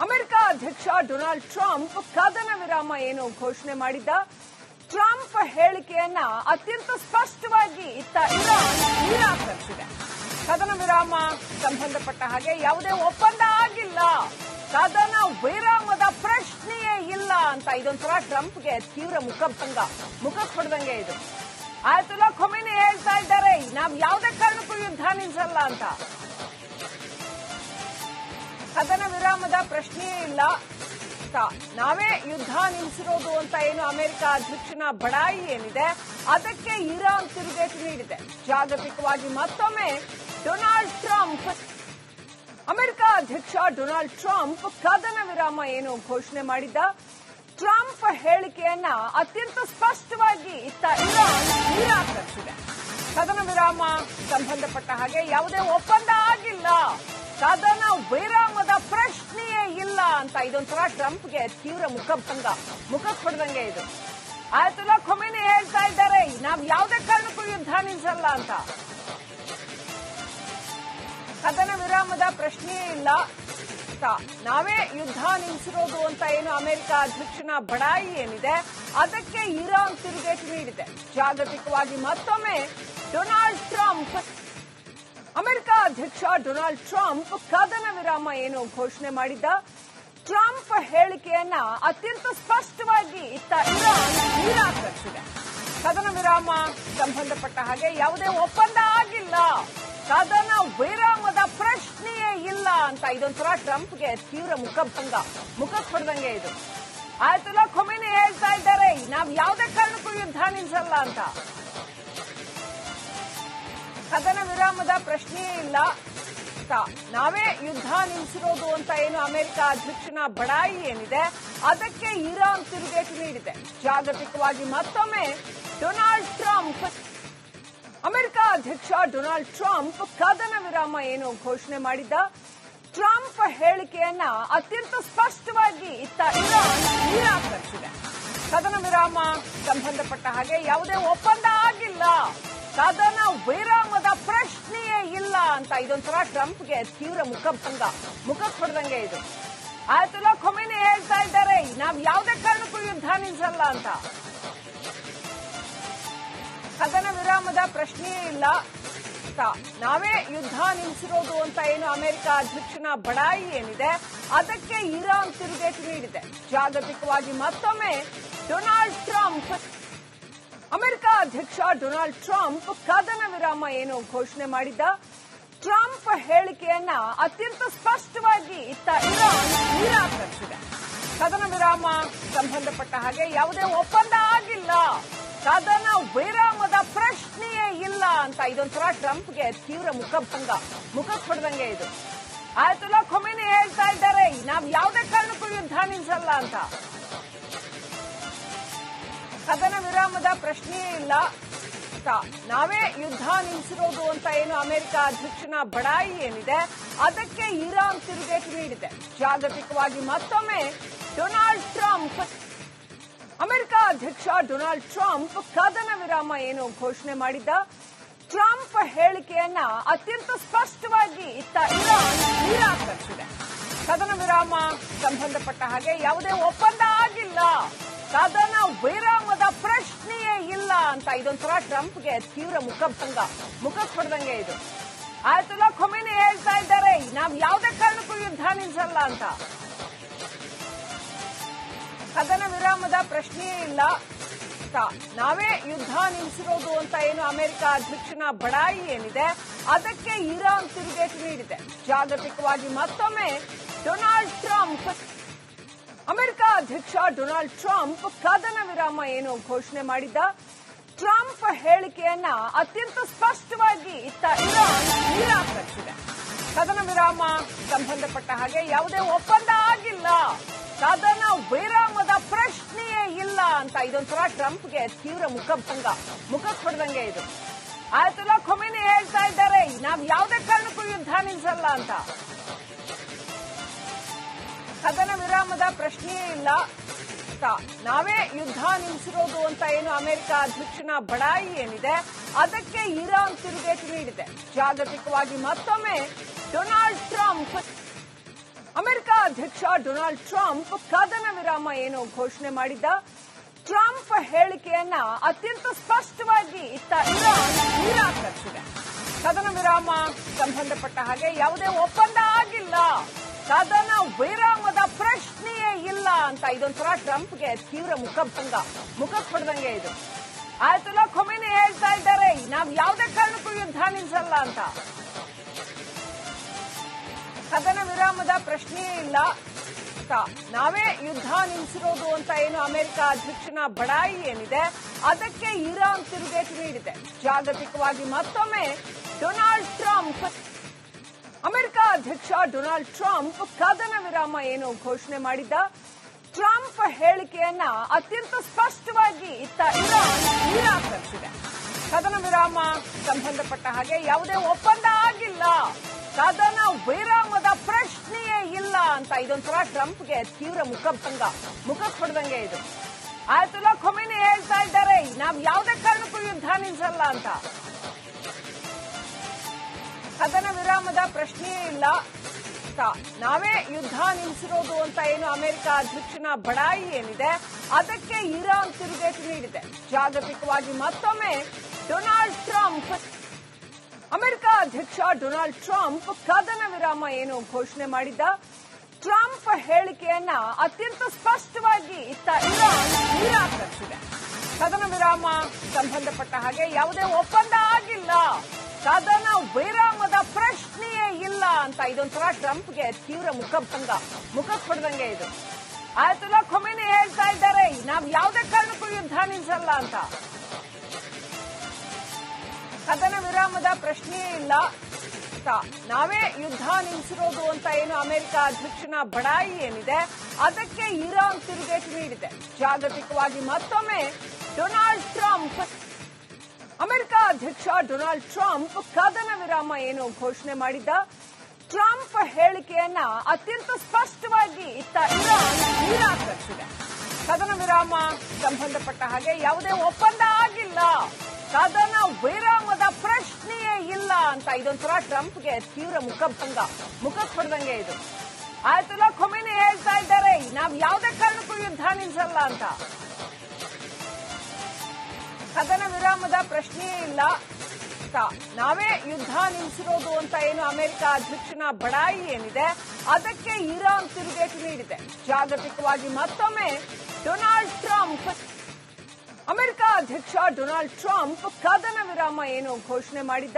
America ಅಧ್ಯಕ್ಷ Donald Trump ಕದನ ವಿರಾಮ ಏನು ಘೋಷಣೆ ಮಾಡಿದ್ದ. ಟ್ರಂಪ್ ಹೇಳಿಕೆಯನ್ನ ಅತ್ಯಂತ ಸ್ಪಷ್ಟವಾಗಿ ಇತ್ತ ಇರಾನ್ ನಿರಾಕರಿಸಿದೆ. ಕದನ ವಿರಾಮ ಸಂಬಂಧಪಟ್ಟ ಹಾಗೆ ಯಾವುದೇ ಒಪ್ಪಂದ ಆಗಿಲ್ಲ, ಕದನ ವಿರಾಮದ ಪ್ರಶ್ನೆಯೇ ಇಲ್ಲ ಅಂತ ಇದೊಂಥರ ಟ್ರಂಪ್ಗೆ ತೀವ್ರ ಮುಖಕ್ಕೆ ಹೊಡೆದಂಗೆ ಇದು. ಆಯತುಲ್ಲಾ ಖೊಮೇನಿ ಹೇಳ್ತಾ ಇದ್ದಾರೆ, ನಾವು ಯಾವುದೇ ಕಾರಣಕ್ಕೂ ಯುದ್ಧ ನಿಲ್ಲಿಸಲ್ಲ ಅಂತ. ಕದನ ವಿರಾಮದ ಪ್ರಶ್ನೆಯೇ ಇಲ್ಲ, ನಾವೇ ಯುದ್ಧ ನಿಲ್ಲಿಸಿರೋದು ಅಂತ ಏನು ಅಮೆರಿಕ ಅಧ್ಯಕ್ಷನ ಬಡಾಯಿ ಏನಿದೆ ಅದಕ್ಕೆ ಇರಾನ್ ತಿರುಗೇಟು ನೀಡಿದೆ. ಜಾಗತಿಕವಾಗಿ ಮತ್ತೊಮ್ಮೆ ಡೊನಾಲ್ಡ್ ಟ್ರಂಪ್ ಅಮೆರಿಕ ಅಧ್ಯಕ್ಷ ಡೊನಾಲ್ಡ್ ಟ್ರಂಪ್ ಕದನ ವಿರಾಮ ಏನು ಘೋಷಣೆ ಮಾಡಿದ್ದ. ಟ್ರಂಪ್ ಹೇಳಿಕೆಯನ್ನ ಅತ್ಯಂತ ಸ್ಪಷ್ಟವಾಗಿ ಇತ್ತ ಇರಾನ್ ನಿರಾಕರಿಸಿದೆ. ಕದನ ವಿರಾಮ ಸಂಬಂಧಪಟ್ಟ ಹಾಗೆ ಯಾವುದೇ ಒಪ್ಪಂದ ಆಗಿಲ್ಲ, ಕದನ ವಿರಾಮದ ಪ್ರಶ್ನೆಯೇ ಇಲ್ಲ ಅಂತ ಇದೊಂಥರ ಟ್ರಂಪ್ಗೆ ತೀವ್ರ ಮುಖಕ್ಕೆ ಹೊಡೆದಂಗೆ ಇದು. ಆಯತುಲ್ಲಾ ಖೊಮೇನಿ ಹೇಳ್ತಾ ಇದ್ದಾರೆ, ನಾವು ಯಾವುದೇ ಕಾರಣಕ್ಕೂ ಯುದ್ಧ ನಿಲ್ಲಿಸಲ್ಲ ಅಂತ. ಕದನ ವಿರಾಮದ ಪ್ರಶ್ನೆಯೇ ಇಲ್ಲ, ನಾವೇ ಯುದ್ಧ ನಿಲ್ಲಿಸಿರೋದು ಅಂತ ಏನು ಅಮೆರಿಕ ಅಧ್ಯಕ್ಷನ ಬಡಾಯಿ ಏನಿದೆ ಅದಕ್ಕೆ ಇರಾನ್ ತಿರುಗೇಟು ನೀಡಿದೆ. ಜಾಗತಿಕವಾಗಿ ಮತ್ತೊಮ್ಮೆ ಡೊನಾಲ್ಡ್ ಟ್ರಂಪ್ ಅಮೆರಿಕ ಅಧ್ಯಕ್ಷ ಡೊನಾಲ್ಡ್ ಟ್ರಂಪ್ ಕದನ ವಿರಾಮ ಏನು ಘೋಷಣೆ ಮಾಡಿದ್ದ. ಟ್ರಂಪ್ ಹೇಳಿಕೆಯನ್ನ ಅತ್ಯಂತ ಸ್ಪಷ್ಟವಾಗಿ ಇತ್ತ ಇರಾನ್ ನಿರಾಕರಿಸಿದೆ. ಕದನ ವಿರಾಮ ಸಂಬಂಧಪಟ್ಟ ಹಾಗೆ ಯಾವುದೇ ಒಪ್ಪಂದ ಆಗಿಲ್ಲ, ಕದನ ವಿರಾಮದ ಪ್ರಶ್ನೆಯೇ ಇಲ್ಲ ಅಂತ ಇದೊಂಥರ ಟ್ರಂಪ್ಗೆ ತೀವ್ರ ಮುಖಕ್ಕೆ ಹೊಡೆದಂಗೆ ಇದು. ಆಯತುಲ್ಲಾ ಖೊಮೇನಿ ಹೇಳ್ತಾ ಇದ್ದಾರೆ, ನಾವು ಯಾವುದೇ ಕಾರಣಕ್ಕೂ ಯುದ್ಧ ನಿಲ್ಲಿಸಲ್ಲ ಅಂತ. ಕದನ ವಿರಾಮದ ಪ್ರಶ್ನೆಯೇ ಇಲ್ಲ, ನಾವೇ ಯುದ್ಧ ನಿಲ್ಲಿಸಿರೋದು ಅಂತ ಏನು ಅಮೆರಿಕ ಅಧ್ಯಕ್ಷನ ಬಡಾಯಿ ಏನಿದೆ ಅದಕ್ಕೆ ಇರಾನ್ ತಿರುಗೇಟು ನೀಡಿದೆ. ಜಾಗತಿಕವಾಗಿ ಮತ್ತೊಮ್ಮೆ ಡೊನಾಲ್ಡ್ ಟ್ರಂಪ್ ಅಮೆರಿಕ ಅಧ್ಯಕ್ಷ ಡೊನಾಲ್ಡ್ ಟ್ರಂಪ್ ಕದನ ವಿರಾಮ ಏನು ಘೋಷಣೆ ಮಾಡಿದ್ದ. ಟ್ರಂಪ್ ಹೇಳಿಕೆಯನ್ನ ಅತ್ಯಂತ ಸ್ಪಷ್ಟವಾಗಿ ಇತ್ತ ಇರಾನ್ ನಿರಾಕರಿಸಿದೆ. ಕದನ ವಿರಾಮ ಸಂಬಂಧಪಟ್ಟ ಹಾಗೆ ಯಾವುದೇ ಒಪ್ಪಂದ ಆಗಿಲ್ಲ, ಕದನ ವಿರಾಮದ ಪ್ರಶ್ನೆಯೇ ಇಲ್ಲ ಅಂತ ಇದೊಂಥರ ಟ್ರಂಪ್ಗೆ ತೀವ್ರ ಮುಖಕ್ಕೆ ಹೊಡೆದಂಗೆ ಇದು. ಆಯತುಲ್ಲಾ ಖೊಮೇನಿ ಹೇಳ್ತಾ ಇದ್ದಾರೆ, ನಾವು ಯಾವುದೇ ಕಾರಣಕ್ಕೂ ಯುದ್ಧ ನಿಲ್ಲಿಸಲ್ಲ ಅಂತ. ಕದನ ವಿರಾಮದ ಪ್ರಶ್ನೆಯೇ ಇಲ್ಲ, ನಾವೇ ಯುದ್ಧ ನಿಲ್ಲಿಸಿರೋದು ಅಂತ ಏನು ಅಮೆರಿಕ ಅಧ್ಯಕ್ಷನ ಬಡಾಯಿ ಏನಿದೆ ಅದಕ್ಕೆ ಇರಾನ್ ತಿರುಗೇಟು ನೀಡಿದೆ. ಜಾಗತಿಕವಾಗಿ ಮತ್ತೊಮ್ಮೆ ಡೊನಾಲ್ಡ್ ಟ್ರಂಪ್ ಅಮೆರಿಕ ಅಧ್ಯಕ್ಷ ಡೊನಾಲ್ಡ್ ಟ್ರಂಪ್ ಕದನ ವಿರಾಮ ಏನು ಘೋಷಣೆ ಮಾಡಿದ್ದ. ಟ್ರಂಪ್ ಹೇಳಿಕೆಯನ್ನ ಅತ್ಯಂತ ಸ್ಪಷ್ಟವಾಗಿ ಇತ್ತ ಇರಾನ್ ನಿರಾಕರಿಸಿದೆ. ಕದನ ವಿರಾಮ ಸಂಬಂಧಪಟ್ಟ ಹಾಗೆ ಯಾವುದೇ ಒಪ್ಪಂದ ಆಗಿಲ್ಲ, ಕದನ ವಿರಾಮದ ಪ್ರಶ್ನೆಯೇ ಇಲ್ಲ ಅಂತ ಇದೊಂಥರ ಟ್ರಂಪ್ಗೆ ತೀವ್ರ ಮುಖಕ್ಕೆ ಹೊಡೆದಂಗೆ ಇದು. ಆಯತುಲ್ಲಾ ಖೊಮೇನಿ ಹೇಳ್ತಾ ಇದ್ದಾರೆ, ನಾವು ಯಾವುದೇ ಕಾರಣಕ್ಕೂ ಯುದ್ಧ ನಿಲ್ಲಿಸಲ್ಲ ಅಂತ. ಕದನ ವಿರಾಮದ ಪ್ರಶ್ನೆಯೇ ಇಲ್ಲ, ನಾವೇ ಯುದ್ಧ ನಿಲ್ಲಿಸಿರೋದು ಅಂತ ಏನು ಅಮೆರಿಕ ಅಧ್ಯಕ್ಷನ ಬಡಾಯಿ ಏನಿದೆ ಅದಕ್ಕೆ ಇರಾನ್ ತಿರುಗೇಟು ನೀಡಿದೆ. ಜಾಗತಿಕವಾಗಿ ಮತ್ತೊಮ್ಮೆ ಡೊನಾಲ್ಡ್ ಟ್ರಂಪ್ ಅಮೆರಿಕ ಅಧ್ಯಕ್ಷ ಡೊನಾಲ್ಡ್ ಟ್ರಂಪ್ ಕದನ ವಿರಾಮ ಏನು ಘೋಷಣೆ ಮಾಡಿದ್ದ. ಟ್ರಂಪ್ ಹೇಳಿಕೆಯನ್ನ ಅತ್ಯಂತ ಸ್ಪಷ್ಟವಾಗಿ ಇತ್ತ ಇರಾನ್ ನಿರಾಕರಿಸಿದೆ. ಕದನ ವಿರಾಮ ಸಂಬಂಧಪಟ್ಟ ಹಾಗೆ ಯಾವುದೇ ಒಪ್ಪಂದ ಆಗಿಲ್ಲ, ಕದನ ವಿರಾಮದ ಪ್ರಶ್ನೆಯೇ ಇಲ್ಲ ಅಂತ ಇದೊಂಥರ ಟ್ರಂಪ್ಗೆ ತೀವ್ರ ಮುಖಕ್ಕೆ ಹೊಡೆದಂಗೆ ಇದು. ಆಯತುಲ್ಲಾ ಖೊಮೇನಿ ಹೇಳ್ತಾ ಇದ್ದಾರೆ, ನಾವು ಯಾವುದೇ ಕಾರಣಕ್ಕೂ ಯುದ್ಧ ನಿಲ್ಲಿಸಲ್ಲ ಅಂತ. ಕದನ ವಿರಾಮದ ಪ್ರಶ್ನೆಯೇ ಇಲ್ಲ, ನಾವೇ ಯುದ್ಧ ನಿಲ್ಲಿಸಿರೋದು ಅಂತ ಏನು ಅಮೆರಿಕ ಅಧ್ಯಕ್ಷನ ಬಡಾಯಿ ಏನಿದೆ ಅದಕ್ಕೆ ಇರಾನ್ ತಿರುಗೇಟು ನೀಡಿದೆ. ಜಾಗತಿಕವಾಗಿ ಮತ್ತೊಮ್ಮೆ ಡೊನಾಲ್ಡ್ ಟ್ರಂಪ್ ಅಮೆರಿಕ ಅಧ್ಯಕ್ಷ ಡೊನಾಲ್ಡ್ ಟ್ರಂಪ್ ಕದನ ವಿರಾಮ ಏನು ಘೋಷಣೆ ಮಾಡಿದ್ದ. ಟ್ರಂಪ್ ಹೇಳಿಕೆಯನ್ನ ಅತ್ಯಂತ ಸ್ಪಷ್ಟವಾಗಿ ಇತ್ತ ಇರಾನ್ ನಿರಾಕರಿಸಿದೆ. ಕದನ ವಿರಾಮ ಸಂಬಂಧಪಟ್ಟ ಹಾಗೆ ಯಾವುದೇ ಒಪ್ಪಂದ ಆಗಿಲ್ಲ, ಕದನ ವಿರಾಮದ ಪ್ರಶ್ನೆಯೇ ಇಲ್ಲ ಅಂತ ಇದೊಂಥರ ಟ್ರಂಪ್ಗೆ ತೀವ್ರ ಮುಖಕ್ಕೆ ಹೊಡೆದಂಗೆ ಇದು. ಆಯತುಲ್ಲಾ ಖೊಮೇನಿ ಹೇಳ್ತಾ ಇದ್ದಾರೆ, ನಾವು ಯಾವುದೇ ಕಾರಣಕ್ಕೂ ಯುದ್ಧ ನಿಲ್ಲಿಸಲ್ಲ ಅಂತ. ಕದನ ವಿರಾಮದ ಪ್ರಶ್ನೆಯೇ ಇಲ್ಲ, ನಾವೇ ಯುದ್ಧ ನಿಲ್ಲಿಸಿರೋದು ಅಂತ ಏನು ಅಮೆರಿಕ ಅಧ್ಯಕ್ಷನ ಬಡಾಯಿ ಏನಿದೆ ಅದಕ್ಕೆ ಇರಾನ್ ತಿರುಗೇಟು ನೀಡಿದೆ. ಜಾಗತಿಕವಾಗಿ ಮತ್ತೊಮ್ಮೆ ಡೊನಾಲ್ಡ್ ಟ್ರಂಪ್ ಅಮೆರಿಕ ಅಧ್ಯಕ್ಷ ಡೊನಾಲ್ಡ್ ಟ್ರಂಪ್ ಕದನ ವಿರಾಮ ಏನು ಘೋಷಣೆ ಮಾಡಿದ್ದ. ಟ್ರಂಪ್ ಹೇಳಿಕೆಯನ್ನ ಅತ್ಯಂತ ಸ್ಪಷ್ಟವಾಗಿ ಇತ್ತ ಇರಾನ್ ನಿರಾಕರಿಸಿದೆ. ಕದನ ವಿರಾಮ ಸಂಬಂಧಪಟ್ಟ ಹಾಗೆ ಯಾವುದೇ ಒಪ್ಪಂದ ಆಗಿಲ್ಲ, ಕದನ ವಿರಾಮದ ಪ್ರಶ್ನೆಯೇ ಇಲ್ಲ ಅಂತ ಇದೊಂಥರ ಟ್ರಂಪ್ಗೆ ತೀವ್ರ ಮುಖಕ್ಕೆ ಹೊಡೆದಂಗೆ ಇದು. ಆಯತುಲ್ಲಾ ಖೊಮೇನಿ ಹೇಳ್ತಾ ಇದ್ದಾರೆ, ನಾವು ಯಾವುದೇ ಕಾರಣಕ್ಕೂ ಯುದ್ಧ ನಿಲ್ಲಿಸಲ್ಲ ಅಂತ. ಕದನ ವಿರಾಮದ ಪ್ರಶ್ನೆಯೇ ಇಲ್ಲ, ನಾವೇ ಯುದ್ಧ ನಿಲ್ಲಿಸಿರೋದು ಅಂತ ಏನು ಅಮೆರಿಕ ಅಧ್ಯಕ್ಷನ ಬಡಾಯಿ ಏನಿದೆ ಅದಕ್ಕೆ ಇರಾನ್ ತಿರುಗೇಟು ನೀಡಿದೆ. ಜಾಗತಿಕವಾಗಿ ಮತ್ತೊಮ್ಮೆ ಡೊನಾಲ್ಡ್ ಟ್ರಂಪ್ ಅಮೆರಿಕ ಅಧ್ಯಕ್ಷ ಡೊನಾಲ್ಡ್ ಟ್ರಂಪ್ ಕದನ ವಿರಾಮ ಏನು ಘೋಷಣೆ ಮಾಡಿದ್ದ. ಟ್ರಂಪ್ ಹೇಳಿಕೆಯನ್ನ ಅತ್ಯಂತ ಸ್ಪಷ್ಟವಾಗಿ ಇತ್ತ ಇರಾನ್ ನಿರಾಕರಿಸಿದೆ. ಕದನ ವಿರಾಮ ಸಂಬಂಧಪಟ್ಟ ಹಾಗೆ ಯಾವುದೇ ಒಪ್ಪಂದ ಆಗಿಲ್ಲ, ಕದನ ವಿರಾಮದ ಪ್ರಶ್ನೆಯೇ ಇಲ್ಲ ಅಂತ ಇದೊಂಥರ ಟ್ರಂಪ್ಗೆ ತೀವ್ರ ಮುಖಕ್ಕೆ ಹೊಡೆದಂಗೆ ಇದು. ಆಯತುಲ್ಲಾ ಖೊಮೇನಿ ಹೇಳ್ತಾ ಇದ್ದಾರೆ, ನಾವು ಯಾವುದೇ ಕಾರಣಕ್ಕೂ ಯುದ್ಧ ನಿಲ್ಲಿಸಲ್ಲ ಅಂತ. ಕದನ ವಿರಾಮದ ಪ್ರಶ್ನೆಯೇ ಇಲ್ಲ, ನಾವೇ ಯುದ್ಧ ನಿಲ್ಲಿಸಿರೋದು ಅಂತ ಏನು ಅಮೆರಿಕ ಅಧ್ಯಕ್ಷನ ಬಡಾಯಿ ಏನಿದೆ ಅದಕ್ಕೆ ಇರಾನ್ ತಿರುಗೇಟು ನೀಡಿದೆ. ಜಾಗತಿಕವಾಗಿ ಮತ್ತೊಮ್ಮೆ ಡೊನಾಲ್ಡ್ ಟ್ರಂಪ್ ಅಮೆರಿಕ ಅಧ್ಯಕ್ಷ ಡೊನಾಲ್ಡ್ ಟ್ರಂಪ್ ಕದನ ವಿರಾಮ ಏನು ಘೋಷಣೆ ಮಾಡಿದ್ದ. ಟ್ರಂಪ್ ಹೇಳಿಕೆಯನ್ನ ಅತ್ಯಂತ ಸ್ಪಷ್ಟವಾಗಿ ಇತ್ತ ಇರಾನ್ ನಿರಾಕರಿಸಿದೆ. ಕದನ ವಿರಾಮ ಸಂಬಂಧಪಟ್ಟ ಹಾಗೆ ಯಾವುದೇ ಒಪ್ಪಂದ ಆಗಿಲ್ಲ, ಕದನ ವಿರಾಮದ ಪ್ರಶ್ನೆಯೇ ಇಲ್ಲ ಅಂತ ಇದೊಂಥರ ಟ್ರಂಪ್ಗೆ ತೀವ್ರ ಮುಖಕ್ಕೆ ಹೊಡೆದಂಗೆ ಇದು. ಆಯತುಲ್ಲಾ ಖೊಮೇನಿ ಹೇಳ್ತಾ ಇದ್ದಾರೆ, ನಾವು ಯಾವುದೇ ಕಾರಣಕ್ಕೂ ಯುದ್ಧ ನಿಲ್ಲಿಸಲ್ಲ ಅಂತ. ಕದನ ವಿರಾಮದ ಪ್ರಶ್ನೆಯೇ ಇಲ್ಲ, ನಾವೇ ಯುದ್ಧ ನಿಲ್ಲಿಸಿರೋದು ಅಂತ ಏನು ಅಮೆರಿಕ ಅಧ್ಯಕ್ಷನ ಬಡಾಯಿ ಏನಿದೆ ಅದಕ್ಕೆ ಇರಾನ್ ತಿರುಗೇಟು ನೀಡಿದೆ. ಜಾಗತಿಕವಾಗಿ ಮತ್ತೊಮ್ಮೆ ಡೊನಾಲ್ಡ್ ಟ್ರಂಪ್ ಅಮೆರಿಕ ಅಧ್ಯಕ್ಷ ಡೊನಾಲ್ಡ್ ಟ್ರಂಪ್ ಕದನ ವಿರಾಮ ಏನು ಘೋಷಣೆ ಮಾಡಿದ್ದ. ಟ್ರಂಪ್ ಹೇಳಿಕೆಯನ್ನ ಅತ್ಯಂತ ಸ್ಪಷ್ಟವಾಗಿ ಇತ್ತ ಇರಾನ್ ನಿರಾಕರಿಸಿದೆ. ಕದನ ವಿರಾಮ ಸಂಬಂಧಪಟ್ಟ ಹಾಗೆ ಯಾವುದೇ ಒಪ್ಪಂದ ಆಗಿಲ್ಲ, ಕದನ ವಿರಾಮದ ಪ್ರಶ್ನೆಯೇ ಇಲ್ಲ ಅಂತ ಇದೊಂಥರ ಟ್ರಂಪ್ಗೆ ತೀವ್ರ ಮುಖಕ್ಕೆ ಹೊಡೆದಂಗೆ ಇದು. ಆಯತುಲ್ಲಾ ಖೊಮೇನಿ ಹೇಳ್ತಾ ಇದ್ದಾರೆ, ನಾವು ಯಾವುದೇ ಕಾರಣಕ್ಕೂ ಯುದ್ಧ ನಿಲ್ಲಿಸಲ್ಲ ಅಂತ. ಕದನ ವಿರಾಮದ ಪ್ರಶ್ನೆಯೇ ಇಲ್ಲ, ನಾವೇ ಯುದ್ಧ ನಿಲ್ಲಿಸಿರೋದು ಅಂತ ಏನು ಅಮೆರಿಕ ಅಧ್ಯಕ್ಷನ ಬಡಾಯಿ ಏನಿದೆ ಅದಕ್ಕೆ ಇರಾನ್ ತಿರುಗೇಟು ನೀಡಿದೆ. ಜಾಗತಿಕವಾಗಿ ಮತ್ತೊಮ್ಮೆ ಡೊನಾಲ್ಡ್ ಟ್ರಂಪ್ ಅಮೆರಿಕ ಅಧ್ಯಕ್ಷ ಡೊನಾಲ್ಡ್ ಟ್ರಂಪ್ ಕದನ ವಿರಾಮ ಏನು ಘೋಷಣೆ ಮಾಡಿದ್ದ.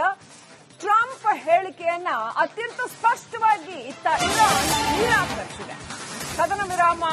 ಟ್ರಂಪ್ ಹೇಳಿಕೆಯನ್ನ ಅತ್ಯಂತ ಸ್ಪಷ್ಟವಾಗಿ ಇತ್ತ ಇರಾನ್ ನಿರಾಕರಿಸಿದೆ. ಕದನ ವಿರಾಮ